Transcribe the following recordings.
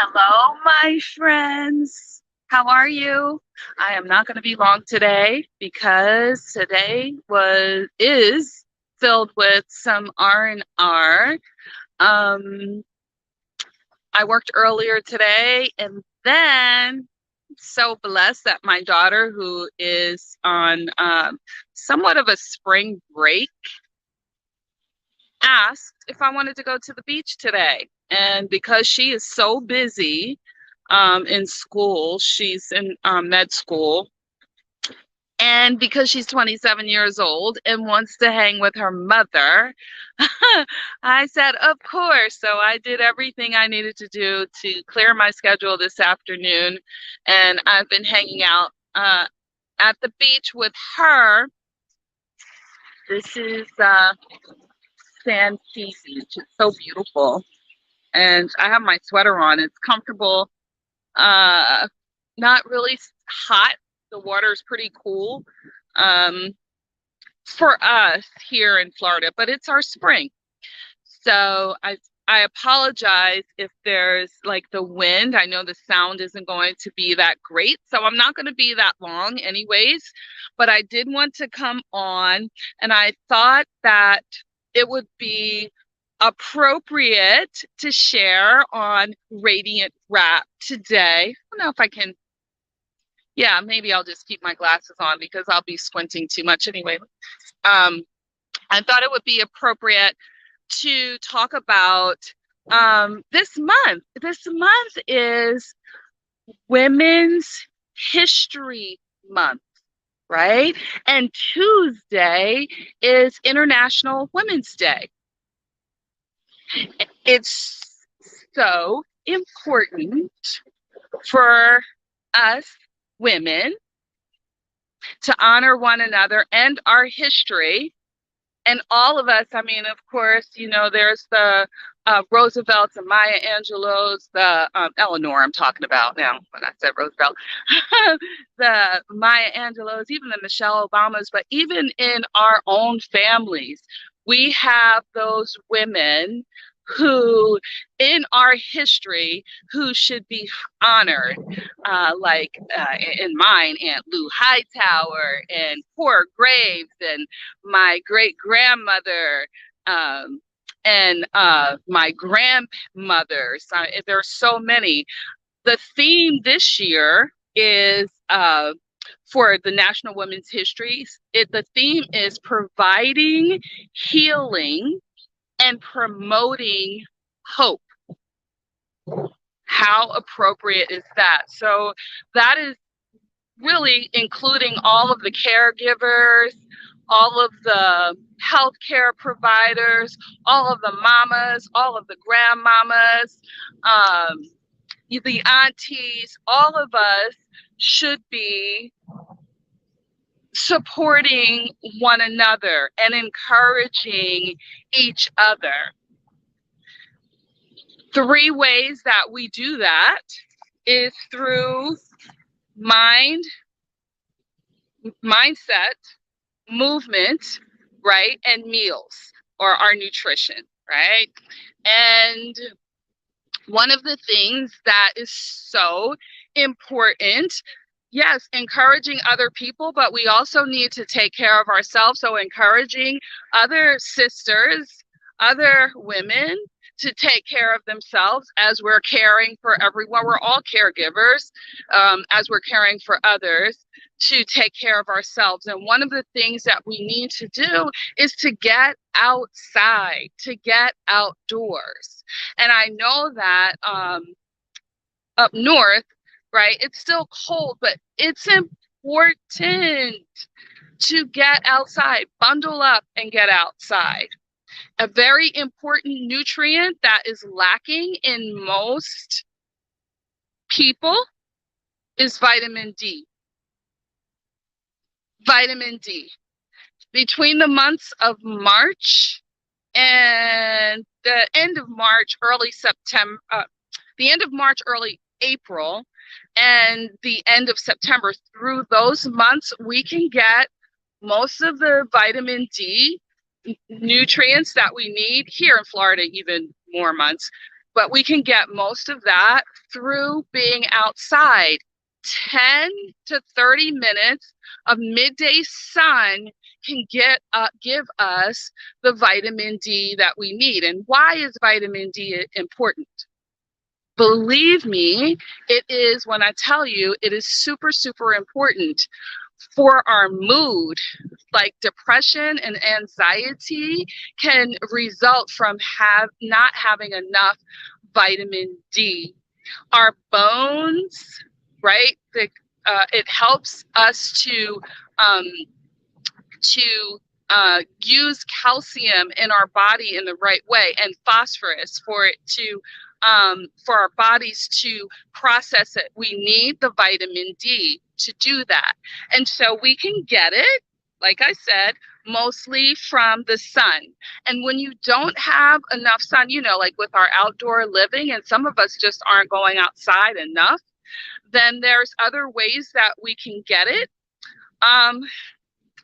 Hello, my friends. How are you? I am not going to be long today because today was is filled with some R&R. Um, I worked earlier today, and then so blessed that my daughter, who is on somewhat of a spring break, asked if I wanted to go to the beach today. And because she is so busy in school, she's in med school, and because she's 27 years old and wants to hang with her mother, I said, of course. So I did everything I needed to do to clear my schedule this afternoon. And I've been hanging out at the beach with her. This is San Beach. It's so beautiful. And I have my sweater on. It's comfortable. Uh, Not really hot. The water is pretty cool for us here in Florida, but it's our spring. So I apologize if there's like the wind. I know the sound isn't going to be that great, so I'm not going to be that long anyways, but I did want to come on, and I thought that it would be appropriate to share on Radiant Wrap today. I don't know if I can, yeah, maybe I'll just keep my glasses on because I'll be squinting too much anyway. I thought it would be appropriate to talk about this month. This month is Women's History Month, right? And Tuesday is International Women's Day. It's so important for us women to honor one another and our history. And all of us, I mean, of course, you know, there's the Roosevelts and Maya Angelou's, the Eleanor I'm talking about now when I said Roosevelt, the Maya Angelou's, even the Michelle Obamas, but even in our own families, we have those women who in our history who should be honored, in mine, Aunt Lou Hightower and Cora Graves and my great grandmother, and my grandmothers. There are so many. The theme this year is for the National Women's History. The theme is providing healing and promoting hope. How appropriate is that? So that is really including all of the caregivers, all of the healthcare providers, all of the mamas, all of the grandmamas, the aunties. All of us should be supporting one another and encouraging each other. 3 ways that we do that is through mindset, movement, right, and meals, or our nutrition, right? And one of the things that is so important, yes, encouraging other people, but we also need to take care of ourselves. So encouraging other sisters, other women to take care of themselves as we're caring for everyone. We're all caregivers, as we're caring for others, to take care of ourselves. And one of the things that we need to do is to get outside, to get outdoors. And I know that up north, right, it's still cold, but it's important to get outside, bundle up and get outside. A very important nutrient that is lacking in most people is vitamin D. Vitamin D. Between the months of March and the end of March, early September, the end of March, early April, and the end of September, through those months, we can get most of the vitamin D nutrients that we need here in Florida, even more months, but we can get most of that through being outside. 10 to 30 minutes of midday sun can give us the vitamin D that we need. And why is vitamin D important? Believe me, it is, when I tell you, it is super, super important for our mood. Like depression and anxiety can result from not having enough vitamin D. Our bones, right? It helps us um, to use calcium in our body in the right way, and phosphorus for our bodies to process it. We need the vitamin D to do that. And so we can get it, like I said, mostly from the sun. And when you don't have enough sun, like with our outdoor living, and some of us just aren't going outside enough, then there's other ways that we can get it.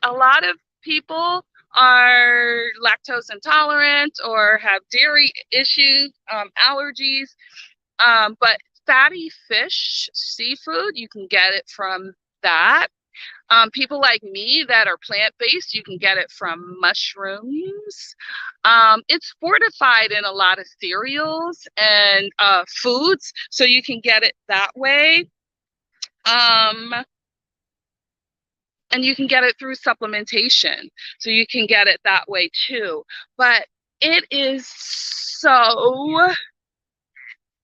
A lot of people are lactose intolerant or have dairy issues, allergies, but fatty fish, seafood, you can get it from that. People like me that are plant-based, you can get it from mushrooms. It's fortified in a lot of cereals and foods, so you can get it that way. And you can get it through supplementation, so you can get it that way too. But it is so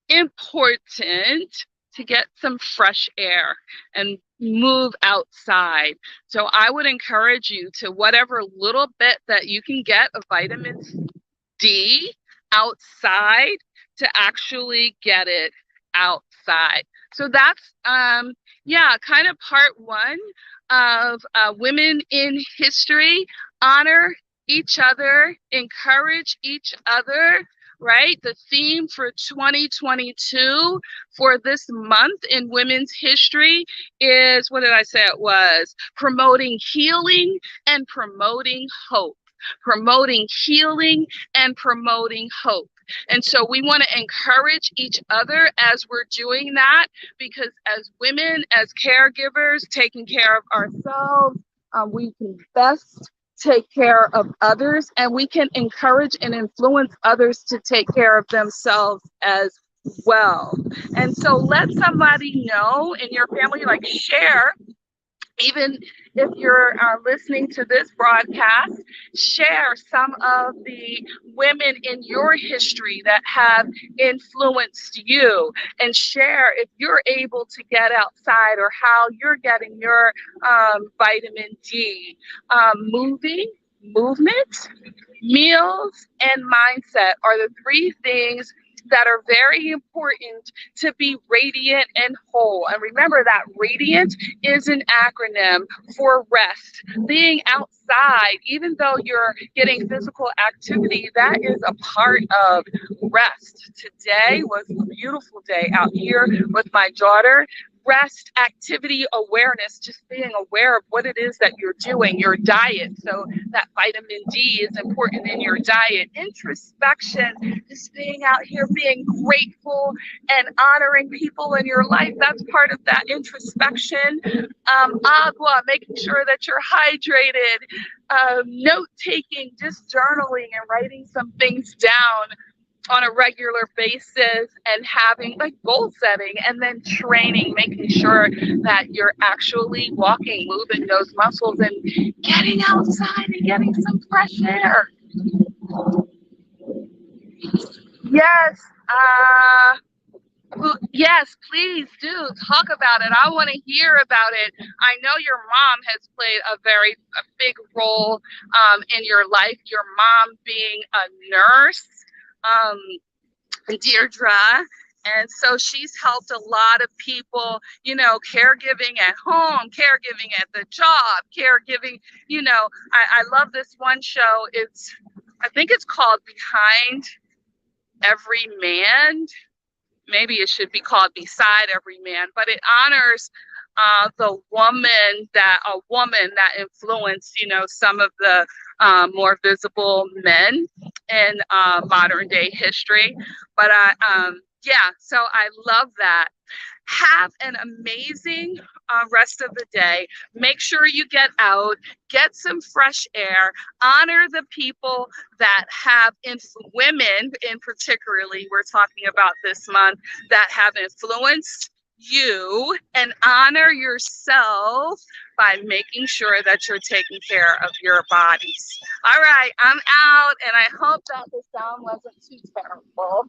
important to get some fresh air and move outside. So I would encourage you to, whatever little bit that you can get of vitamin D outside, to actually get it outside. So that's kind of part one of Women in History. Honor each other, encourage each other, right? The theme for 2022 for this month in Women's History is, what did I say it was? Promoting healing and promoting hope. Promoting healing and promoting hope. And so we want to encourage each other as we're doing that, because as women, as caregivers, taking care of ourselves, we can best take care of others, and we can encourage and influence others to take care of themselves as well. And so let somebody know in your family, like share. Even if you're listening to this broadcast, share some of the women in your history that have influenced you, and share if you're able to get outside or how you're getting your vitamin D. Movement, meals, and mindset are the three things that are very important to be radiant and whole. And remember that radiant is an acronym for rest. Being outside, even though you're getting physical activity, that is a part of rest. Today was a beautiful day out here with my daughter. Rest, activity, awareness, just being aware of what it is that you're doing, your diet. So that vitamin D is important in your diet. Introspection, just being out here, being grateful and honoring people in your life. That's part of that introspection. Agua, making sure that you're hydrated. Note taking, just journaling and writing some things down on a regular basis, and having like goal setting, and then training, making sure that you're actually walking, moving those muscles, and getting outside and getting some fresh air. Yes. Yes, please do talk about it. I want to hear about it. I know your mom has played a big role in your life, your mom being a nurse. Deirdre. And so she's helped a lot of people, caregiving at home, caregiving at the job, caregiving, I love this one show. I think it's called Behind Every Man. Maybe it should be called Beside Every Man, but it honors the woman that influenced, some of the more visible men in modern day history. But yeah, so I love that. Have an amazing rest of the day. Make sure you get out, get some fresh air, honor the people that have women in particularly, we're talking about this month, that have influenced you, and honor yourself by making sure that you're taking care of your bodies. All right, I'm out, and I hope that the sound wasn't too terrible.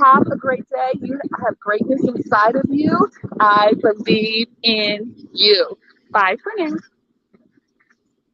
Have a great day. You have greatness inside of you. I believe in you. Bye for now.